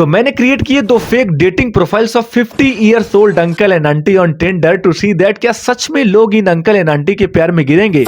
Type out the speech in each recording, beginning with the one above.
तो मैंने क्रिएट किए 2 fake dating profiles of 50 years old uncle and aunty on Tinder to see that क्या सच में लोग इन अंकल एंड आंटी के प्यार में गिरेंगे।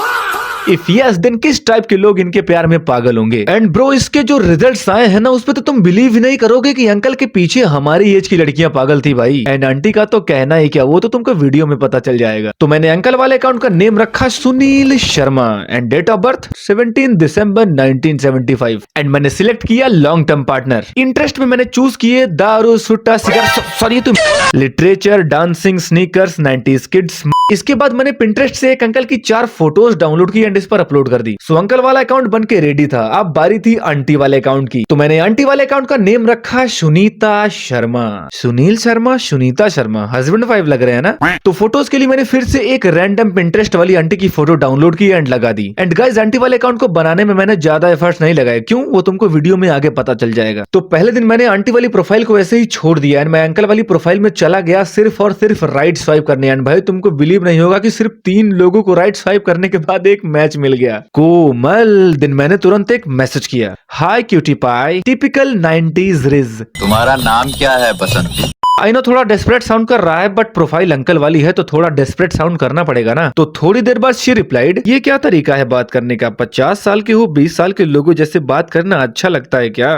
इफ यस देन किस टाइप के लोग इनके प्यार में पागल होंगे। एंड ब्रो इसके जो रिजल्ट्स आए हैं ना उस पे तो तुम बिलीव ही नहीं करोगे कि अंकल के पीछे हमारी एज की लड़कियां पागल थी भाई। एंड आंटी का तो कहना ही क्या, वो तो तुमको वीडियो में पता चल जाएगा। तो मैंने अंकल वाले अकाउंट का नेम रखा Sunil Sharma and date of birth 17 दिसंबर 1975 एंड मैंने सिलेक्ट किया लॉन्ग टर्म पार्टनर। इंटरेस्ट में मैंने चूज किए दारू सुट्टा सिगारेट सॉरी तुम literature dancing sneakers 90s kids. इसके बाद मैंने पिंटरेस्ट से एक अंकल की 4 फोटोज डाउनलोड की एंड इस पर अपलोड कर दी। सो अंकल वाला अकाउंट बन के रेडी था। अब बारी थी आंटी वाले अकाउंट की। तो मैंने आंटी वाले अकाउंट का नेम रखा सुनीता शर्मा। सुनील शर्मा सुनीता शर्मा हस्बैंड वाइफ लग रहे हैं ना। तो फोटोज के लिए मैंने फिर से एक रैंडम पिंटरेस्ट वाली आंटी की फोटो डाउनलोड की एंड लगा दी। एंड गाइस आंटी वाले अकाउंट को बनाने में मैंने ज्यादा एफर्ट्स नहीं लगाए, क्यों वो तुमको वीडियो में आगे पता चल जाएगा। तो पहले दिन मैंने आंटी वाली प्रोफाइल को ऐसे ही छोड़ दिया एंड मैं अंकल वाली प्रोफाइल में चला गया सिर्फ और सिर्फ राइट स्वाइप करने। एंड भाई तुमको बिलीव नहीं होगा कि सिर्फ 3 लोगों को राइट स्वाइप करने के बाद एक मैच मिल गया। कोमल दिन मैंने तुरंत एक मैसेज किया, hi cutie pie typical 90s rizz. तुम्हारा नाम क्या है बसंती? आई नो थोड़ा डेस्परेट साउंड कर रहा है बट प्रोफाइल अंकल वाली है तो थोड़ा डेस्परेट साउंड करना पड़ेगा ना। तो थोड़ी देर बाद शी रिप्लाइड, ये क्या तरीका है बात करने का, 50 साल के हो 20 साल के लोगों जैसे बात करना अच्छा लगता है क्या?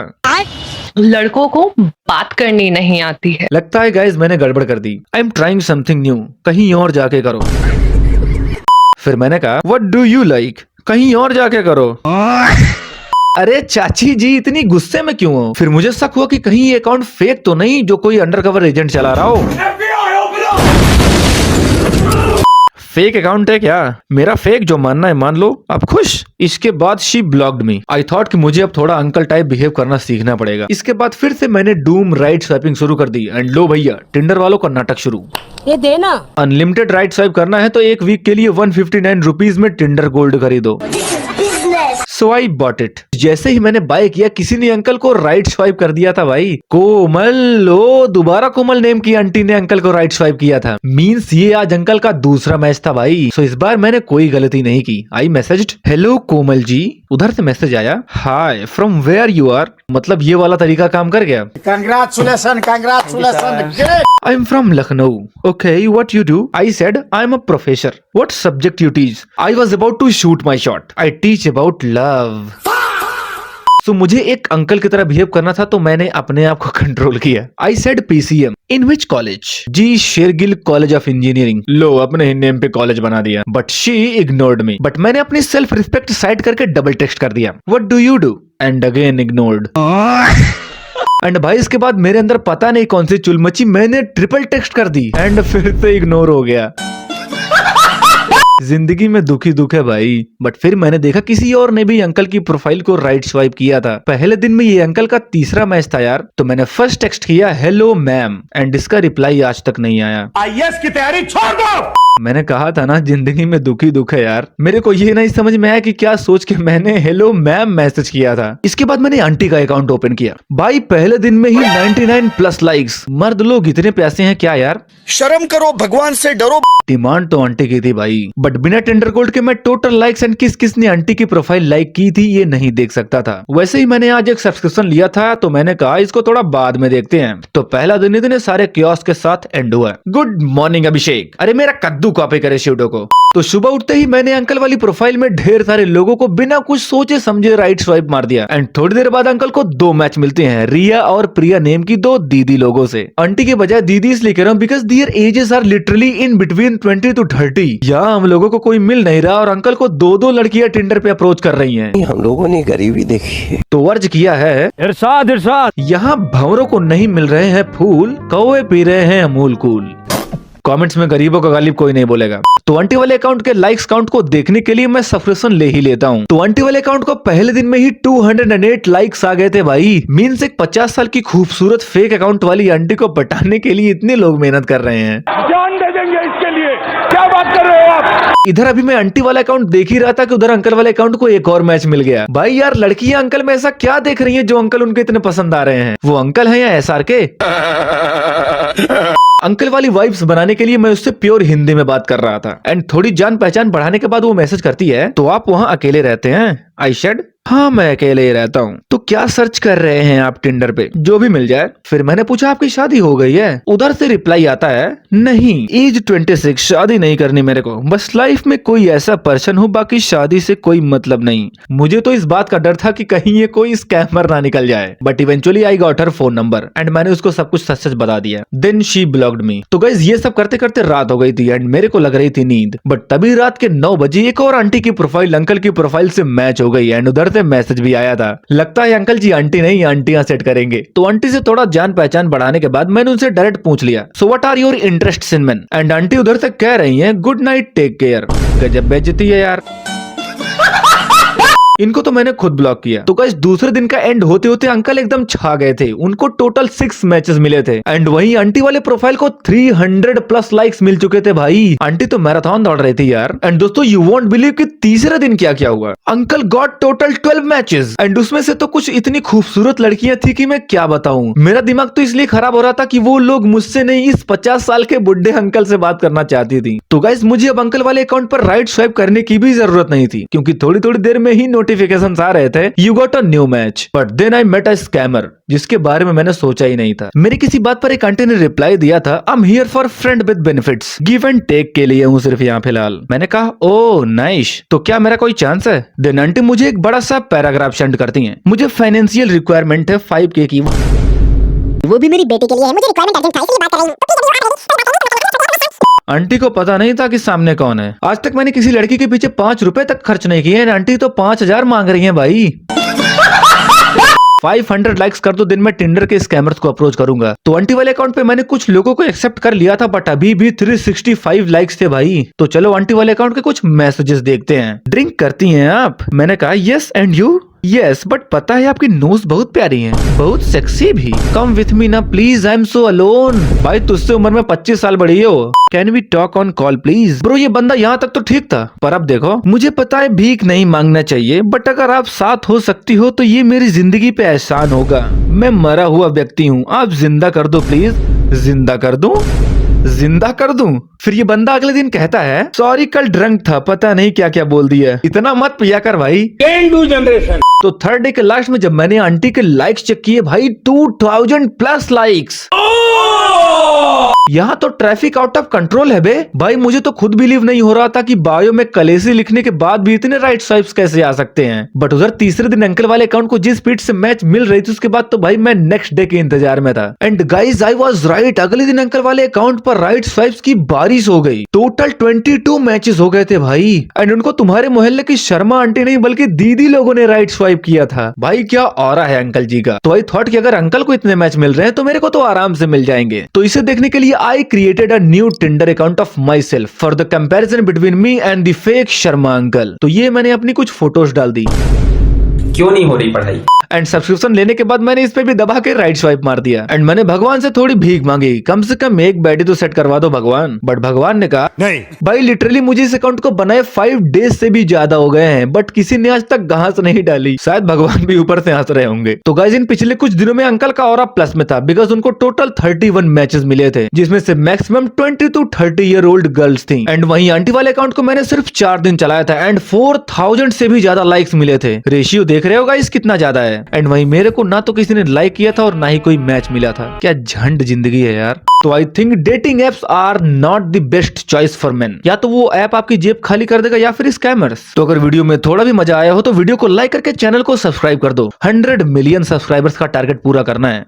लड़कों को बात करनी नहीं आती है। लगता है गाइज मैंने गड़बड़ कर दी। I am trying something new, कहीं और जाके करो। फिर मैंने कहा व्हाट डू यू लाइक, कहीं और जाके करो। अरे चाची जी इतनी गुस्से में क्यों हो? फिर मुझे शक हुआ कि कहीं ये अकाउंट फेक तो नहीं जो कोई अंडरकवर एजेंट चला रहा हो। फेक अकाउंट है क्या? मेरा फेक जो मानना है मान लो। अब खुश? इसके बाद she blocked me. I thought कि मुझे अब थोड़ा अंकल टाइप बिहेव करना सीखना पड़ेगा। इसके बाद फिर से मैंने डूम राइट स्वाइपिंग शुरू कर दी एंड लो भैया टिंडर वालों का नाटक शुरू। ये देना अनलिमिटेड राइट स्वाइप करना है तो एक वीक के लिए 159 रुपीज में टिंडर गोल्ड खरीदो। सो आई बॉट इट। जैसे ही मैंने बाय किया किसी ने अंकल को राइट स्वाइप कर दिया था भाई। कोमल, ओ दोबारा कोमल नेम की आंटी ने अंकल को राइट स्वाइप किया था। मींस ये आज अंकल का दूसरा मैच था भाई। सो इस बार मैंने कोई गलती नहीं की। I messaged, hello Komal ji. उधर से मैसेज आया, hi from where you are. मतलब ये वाला तरीका काम कर गया। Congratulation congratulation. I am from Lucknow. Okay, what you do? I said I am a professor. What subject you teach? I was about to shoot my shot. I teach about love. So मुझे एक uncle की तरह behave करना था तो मैंने अपने आप को कंट्रोल किया। I said PCM. In which college? जी शेरगिल कॉलेज ऑफ इंजीनियरिंग। लो अपने नेम पे कॉलेज बना दिया। But she ignored me. But मैंने अपनी सेल्फ रिस्पेक्ट साइड करके डबल टेक्स्ट कर दिया, What do you do? And again ignored. And भाई इसके बाद मेरे अंदर पता नहीं कौन सी चुल मची, मैंने ट्रिपल टेक्स्ट कर दी एंड फिर से इग्नोर हो गया। जिंदगी में दुखी दुख है भाई। बट फिर मैंने देखा किसी और ने भी अंकल की प्रोफाइल को राइट स्वाइप किया था। पहले दिन में ये अंकल का तीसरा मैच था यार। तो मैंने फर्स्ट टेक्स्ट किया हेलो मैम एंड इसका रिप्लाई आज तक नहीं आया। आईएएस की तैयारी छोड़ दो। मैंने कहा था ना जिंदगी में दुखी दुख है यार। मेरे को ये नहीं समझ में आया कि क्या सोच के मैंने हेलो मैम मैसेज किया था। इसके बाद मैंने आंटी का अकाउंट ओपन किया। भाई पहले दिन में ही 99 प्लस लाइक्स। मर्द लोग इतने प्यासे हैं क्या यार? शर्म करो, भगवान से डरो। डिमांड तो आंटी की थी भाई, बट बिना टेंडर गोल्ड के मैं टोटल लाइक्स एंड किस किस ने आंटी की प्रोफाइल लाइक की थी ये नहीं देख सकता था। वैसे ही मैंने आज एक सब्सक्रिप्शन लिया था तो मैंने कहा इसको थोड़ा बाद में देखते हैं। तो पहला दिन इतने सारे क्योस के साथ एंड हुआ। गुड मॉर्निंग अभिषेक। अरे मेरा कद्दू कॉपी करे शिवडो को। तो सुबह उठते ही मैंने अंकल वाली प्रोफाइल में ढेर सारे लोगों को बिना कुछ सोचे समझे राइट स्वाइप मार दिया एंड थोड़ी देर बाद अंकल को 2 मैच मिलते हैं, रिया और प्रिया नेम की 2 दीदी लोगों से। आंटी के बजाय दीदी इसलिए कह रहा हूँ because their ages are literally in between 20 to 30। यहाँ हम लोगों को कोई मिल नहीं रहा और अंकल को 2 लड़कियां टिंडर पे अप्रोच कर रही हैं। हम लोगों ने गरीबी देखी है तो अर्ज किया है इरशाद इरशाद। यहाँ भंवरों को नहीं मिल रहे हैं फूल, कौवे पी रहे हैं अमूल कूल। कमेंट्स में गरीबों का गालिब कोई नहीं बोलेगा। तो आंटी वाले अकाउंट के लाइक्स काउंट को देखने के लिए मैं सब्सक्रिप्शन ले ही लेता हूँ। तो आंटी वाले अकाउंट को पहले दिन में ही 208 लाइक्स आ गए थे भाई। मीन्स एक 50 साल की खूबसूरत फेक अकाउंट वाली आंटी को पटाने के लिए इतने लोग मेहनत कर रहे हैं। जान दे देंगे इसके लिए, क्या बात कर रहे हो आप? इधर अभी मैं आंटी वाला अकाउंट देख ही रहा था कि उधर अंकल वाले अकाउंट को एक और मैच मिल गया। भाई यार लड़कियां अंकल में ऐसा क्या देख रही हैं जो अंकल उनके इतने पसंद आ रहे हैं? वो अंकल हैं या एसआर के? अंकल वाली वाइब्स बनाने के लिए मैं उससे प्योर हिंदी में बात कर रहा था एंड थोड़ी जान पहचान बढ़ाने के बाद वो मैसेज करती है, तो आप वहाँ अकेले रहते हैं? आई शेड, हाँ मैं अकेले ही रहता हूँ। तो क्या सर्च कर रहे हैं आप टिंडर पे? जो भी मिल जाए। फिर मैंने पूछा आपकी शादी हो गई है? उधर से रिप्लाई आता है नहीं, एज 26, शादी नहीं करनी मेरे को, बस लाइफ में कोई ऐसा पर्सन हो, बाकी शादी से कोई मतलब नहीं। मुझे तो इस बात का डर था कि कहीं ये कोई स्कैमर ना निकल जाए, but eventually I got her phone number and मैंने उसको सब कुछ सच सच बता दिया। Then she blocked me. तो गाइस ये सब करते करते रात हो गई थी एंड मेरे को लग रही थी नींद, बट तभी रात के 9 बजे एक और आंटी की प्रोफाइल अंकल की प्रोफाइल से मैच हो गई एंड उधर से मैसेज भी आया था, लगता है अंकल जी आंटी नहीं आंटियां सेट करेंगे। तो आंटी से थोड़ा जान पहचान बढ़ाने के बाद मैंने उनसे डायरेक्ट पूछ लिया, so what are your interest in men? And aunty उधर से कह रही हैं गुड नाइट टेक केयर। गजब बेइज्जती है यार। इनको तो मैंने खुद ब्लॉक किया। तो गाइस दूसरे दिन का एंड होते होते अंकल एकदम छा गए थे, उनको टोटल 6 मैचेस मिले थे एंड वहीं आंटी वाले प्रोफाइल को 300 प्लस लाइक्स मिल चुके थे भाई। आंटी तो मैराथन दौड़ रही थी यार। एंड दोस्तों यू वोंट बिलीव कि तीसरे दिन क्या क्या हुआ। Uncle got total 12 matches and उसमें से तो कुछ इतनी खूबसूरत लड़कियां थी कि मैं क्या बताऊं। मेरा दिमाग तो इसलिए खराब हो रहा था कि वो लोग मुझसे नहीं इस 50 साल के बुढ़े अंकल से बात करना चाहती थी। तो गाइस मुझे अब अंकल वाले अकाउंट पर राइट स्वाइप करने की भी जरूरत नहीं थी, क्योंकि थोड़ी थोड़ी देर में ही नोटिफिकेशन आ रहे थे you got a new match. But then I met a scammer, जिसके बारे में मैंने सोचा ही नहीं था। मेरी किसी बात पर एक आंटी ने रिप्लाई दिया था, I am here for friend with benefits, give and take के लिए हूँ सिर्फ यहाँ फिलहाल। मैंने कहा ओ नाइस, तो क्या मेरा कोई चांस है? देन आंटी मुझे एक बड़ा सा पैराग्राफ सेंड करती हैं। मुझे फाइनेंशियल रिक्वायरमेंट है 5K की, वो भी मेरी बेटी के लिए है, मुझे रिक्वायरमेंट अर्जेंट था इसलिए बात कर रही हूं। आंटी को पता नहीं था कि सामने कौन है। आज तक मैंने किसी लड़की के पीछे 5 रुपए तक खर्च नहीं किए, आंटी तो 5000 मांग रही हैं भाई। 500 लाइक्स कर दो, दिन में टिंडर के स्कैमर्स को अप्रोच करूंगा। तो आंटी वाले अकाउंट पे मैंने कुछ लोगों को एक्सेप्ट कर लिया था, बट अभी भी 365 लाइक्स थे भाई। तो चलो आंटी वाले अकाउंट के कुछ मैसेजेस देखते हैं। ड्रिंक करती हैं आप? मैंने कहा yes and you? Yes, but पता है आपकी नोज बहुत प्यारी है, बहुत सेक्सी भी। कम विथ मी ना please, I am so alone. भाई तुझसे उम्र में 25 साल बड़ी हो। Can we talk on call please? Bro ये बंदा यहाँ तक तो ठीक था, पर अब देखो, मुझे पता है भीख नहीं मांगना चाहिए, बट अगर आप साथ हो सकती हो तो ये मेरी जिंदगी पे एहसान होगा। मैं मरा हुआ व्यक्ति हूँ, आप जिंदा कर दो प्लीज। जिंदा कर दूं? जिंदा कर दूं? फिर ये बंदा अगले दिन कहता है सॉरी कल ड्रंक था, पता नहीं क्या क्या बोल दिया, इतना मत पिया कर भाई। जनरेशन। तो थर्ड डे के लास्ट में जब मैंने आंटी के लाइक्स चेक किए भाई, 2000 प्लस लाइक्स। यहाँ तो ट्रैफिक आउट ऑफ कंट्रोल है बे। भाई मुझे तो खुद बिलीव नहीं हो रहा था कि बायो में कलेसी लिखने के बाद भी इतने राइट स्वाइप्स कैसे आ सकते हैं। बट उधर तीसरे दिन अंकल वाले अकाउंट को जिस स्पीड से मैच मिल रही थी, उसके बाद तो भाई मैं नेक्स्ट डे के इंतजार में था। And guys I was right, अगले दिन अंकल वाले अकाउंट पर राइट स्वाइप्स की बारिश हो गई। टोटल 22 मैचेस हो गए थे भाई। एंड उनको तुम्हारे मोहल्ले की शर्मा आंटी नहीं बल्कि दीदी लोगों ने राइट स्वाइप किया था। भाई क्या ऑरा है अंकल जी का। तो आई थॉट कि अगर अंकल को इतने मैच मिल रहे हैं तो मेरे को तो आराम से मिल जाएंगे। तो इसे देखने के लिए I created a new Tinder account of myself for the comparison between me and the fake Sharma uncle. तो ये मैंने अपनी कुछ फोटोज डाल दी। क्यों नहीं हो रही पढ़ाई? एंड सब्सक्रिप्शन लेने के बाद मैंने इस पे भी दबा के राइट स्वाइप मार दिया। एंड मैंने भगवान से थोड़ी भीख मांगी, कम से कम एक बैटी तो सेट करवा दो भगवान। बट भगवान ने कहा नहीं भाई, लिटरली मुझे इस अकाउंट को बनाए 5 डेज से भी ज्यादा हो गए हैं, बट किसी ने आज तक घास नहीं डाली। शायद भगवान भी ऊपर से हंस रहे होंगे। तो गाइस इन पिछले कुछ दिनों में अंकल का ऑरा प्लस में था, बिकॉज उनको टोटल 31 मैचेस मिले थे, जिसमें से maximum 20 to 30 year old girls थी। एंड वहीं आंटी वाले अकाउंट को मैंने सिर्फ 4 दिन चलाया था एंड 4000 से भी ज्यादा लाइक्स मिले थे। रेशियो देख रहे हो गाइस कितना ज्यादा है। एंड वहीं मेरे को ना तो किसी ने लाइक किया था और ना ही कोई मैच मिला था। क्या झंड जिंदगी है यार। तो I think dating apps are not the best choice for men. या तो वो ऐप आपकी जेब खाली कर देगा या फिर स्कैमर्स। तो अगर वीडियो में थोड़ा भी मजा आया हो तो वीडियो को लाइक करके चैनल को सब्सक्राइब कर दो। 100 मिलियन सब्सक्राइबर्स का टारगेट पूरा करना है।